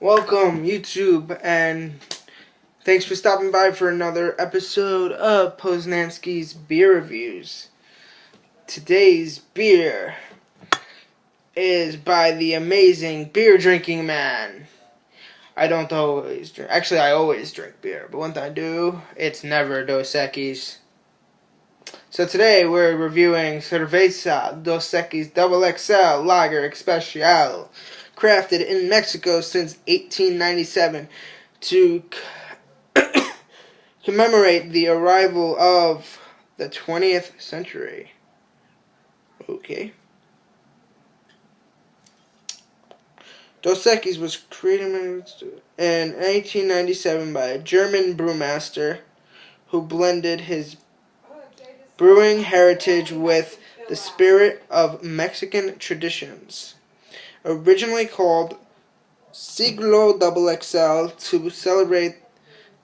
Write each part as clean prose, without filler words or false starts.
Welcome, YouTube, and thanks for stopping by for another episode of Poznansky's Beer Reviews. Today's beer is by the amazing beer drinking man. I don't always drink. Actually, I always drink beer, but when I do, it's never Dos Equis. So today we're reviewing Cerveza Dos Equis Double XL Lager Especial, crafted in Mexico since 1897 to commemorate the arrival of the 20th century. Okay. Dos Equis was created in 1897 by a German brewmaster who blended his brewing heritage with the spirit of Mexican traditions. Originally called Siglo XXL to celebrate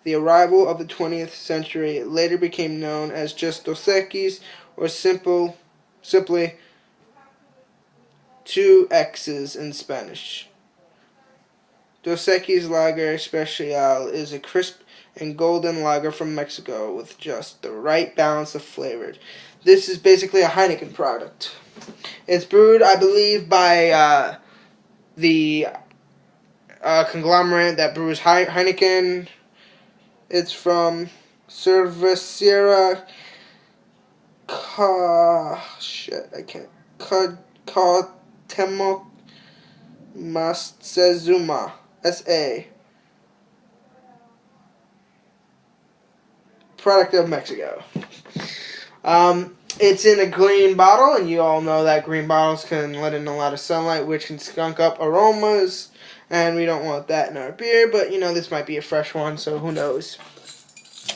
the arrival of the 20th century, it later became known as just Dos Equis or simply two X's in Spanish. Dos Equis Lager Especial is a crisp and golden lager from Mexico with just the right balance of flavors. This is basically a Heineken product. It's brewed, I believe, by the conglomerate that brews Heineken. It's from Cervecería Cuauhtémoc Moctezuma, S.A. Product of Mexico. It's in a green bottle, and you all know that green bottles can let in a lot of sunlight, which can skunk up aromas, and we don't want that in our beer, but, this might be a fresh one, so who knows.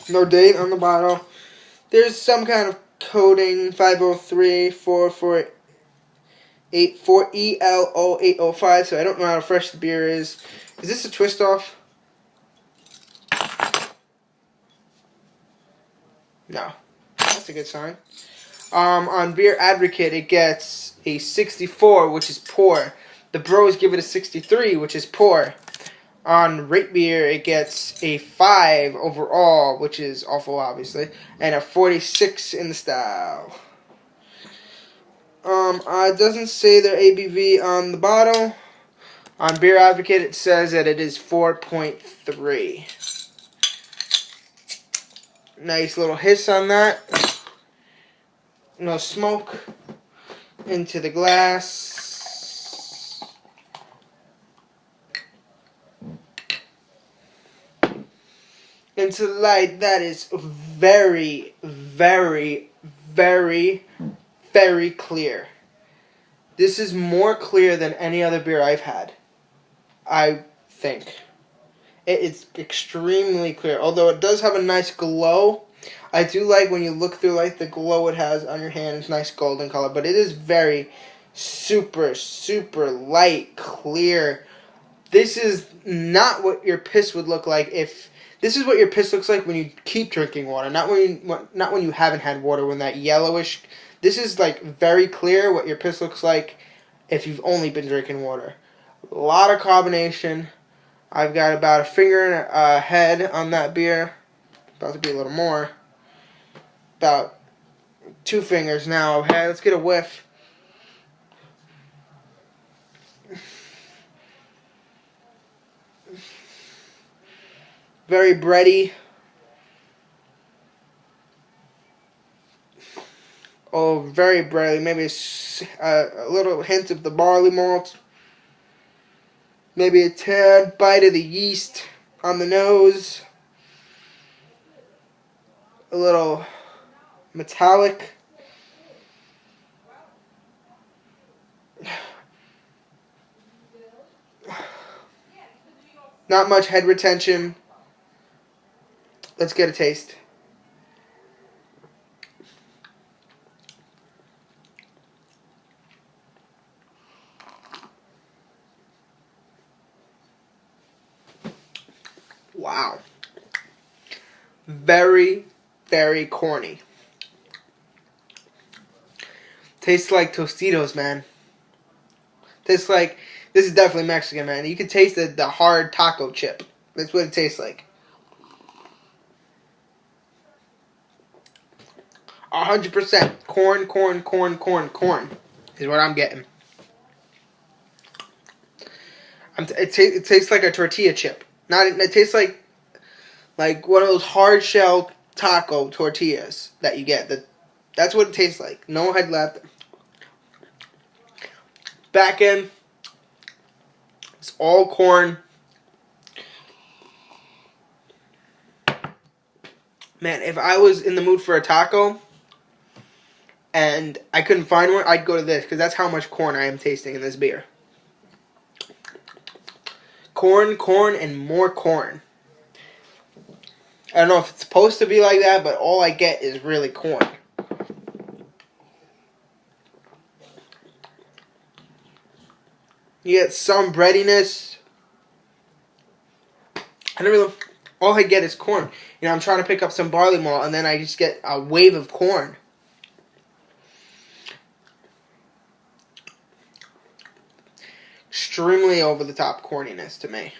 No date on the bottle. There's some kind of coding, 503-448-4 ELO805, so I don't know how fresh the beer is. Is this a twist off? No. That's a good sign. On Beer Advocate, it gets a 64, which is poor. The Bros give it a 63, which is poor. On Rate Beer, it gets a 5 overall, which is awful, obviously, and a 46 in the style. It doesn't say their ABV on the bottle. On Beer Advocate, it says that it is 4.3. Nice little hiss on that. No smoke into the glass. Into the light. That is very, very, very, very clear. This is more clear than any other beer I've had, I think. It is extremely clear, although it does have a nice glow. I do like when you look through the glow it has on your hand. It's nice golden color, but it is very super, super light, clear. This is not what your piss would look like if... This is what your piss looks like when you keep drinking water, not when you haven't had water, when that yellowish... This is very clear what your piss looks like if you've only been drinking water. A lot of carbonation. I've got about a finger and a head on that beer. About to be a little more. About 2 fingers now. Okay, let's get a whiff. Very bready. Oh, very bready. Maybe a little hint of the barley malt. Maybe a tad bite of the yeast on the nose. A little metallic. Not much head retention. Let's get a taste. Wow. Very, very corny. Tastes like Tostitos, man. Tastes like This is definitely Mexican, man. You can taste the hard taco chip. That's what it tastes like. 100% corn is what I'm getting. It tastes like a tortilla chip. It tastes like one of those hard shell taco tortillas that you get. That's what it tastes like. No head left. Back end, it's all corn. Man, if I was in the mood for a taco and I couldn't find one, I'd go to this because that's how much corn I am tasting in this beer. Corn, and more corn. I don't know if it's supposed to be like that, but all I get is really corn. You get some breadiness. All I get is corn. You know, I'm trying to pick up some barley malt, and then I just get a wave of corn. Extremely over the top corniness to me.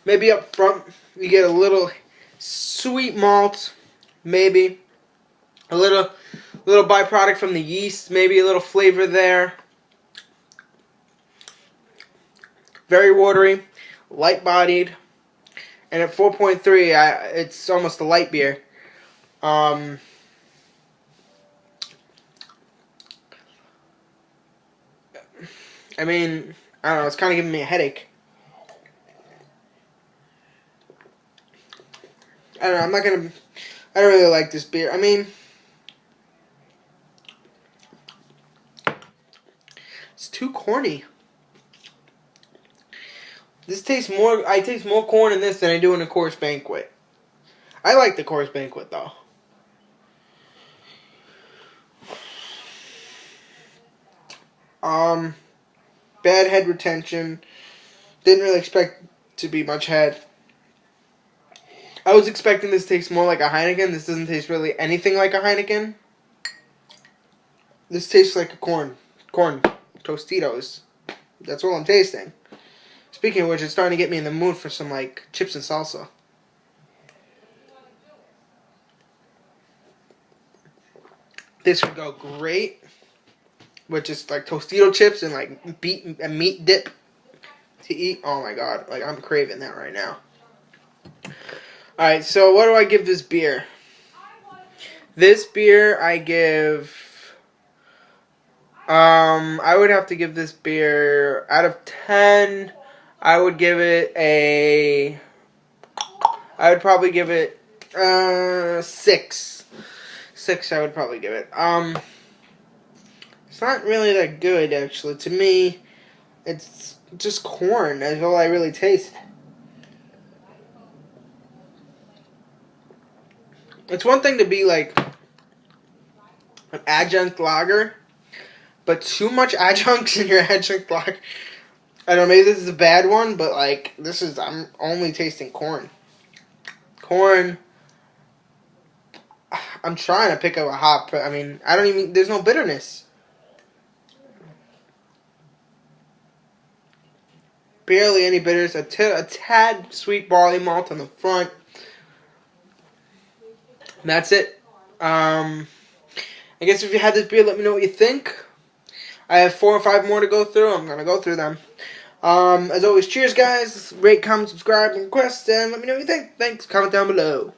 Maybe up front you get a little sweet malt, maybe a little byproduct from the yeast, maybe a little flavor there. Very watery, light bodied, and at 4.3, it's almost a light beer. I mean, I don't know, it's kind of giving me a headache. I don't know, I don't really like this beer. I mean, it's too corny. I taste more corn in this than I do in a Coors Banquet. I like the Coors Banquet, though. Bad head retention. Didn't really expect to be much head. I was expecting this to taste more like a Heineken. This doesn't taste really anything like a Heineken. This tastes like a corn Tostitos. That's all I'm tasting. Speaking of which, it's starting to get me in the mood for some like chips and salsa. This would go great with just like Tostito chips and like a meat dip to eat. Oh my god, like I'm craving that right now. Alright, so what do I give this beer? This beer I give I would have to give this beer out of 10. I would give it I would probably give it 6. 6 I would probably give it. It's not really that good, actually. To me, it's just corn. That's all I really taste. It's one thing to be like an adjunct lager, but too much adjuncts in your adjunct lager. I don't know, maybe this is a bad one, but like, I'm only tasting corn. Corn. I'm trying to pick up a hop, but I mean, there's no bitterness. Barely any bitters. A tad sweet barley malt on the front. And that's it. I guess if you had this beer, let me know what you think. I have 4 or 5 more to go through. I'm going to go through them. As always, cheers, guys. Rate, comment, subscribe, and request, and let me know what you think. Thanks. Comment down below.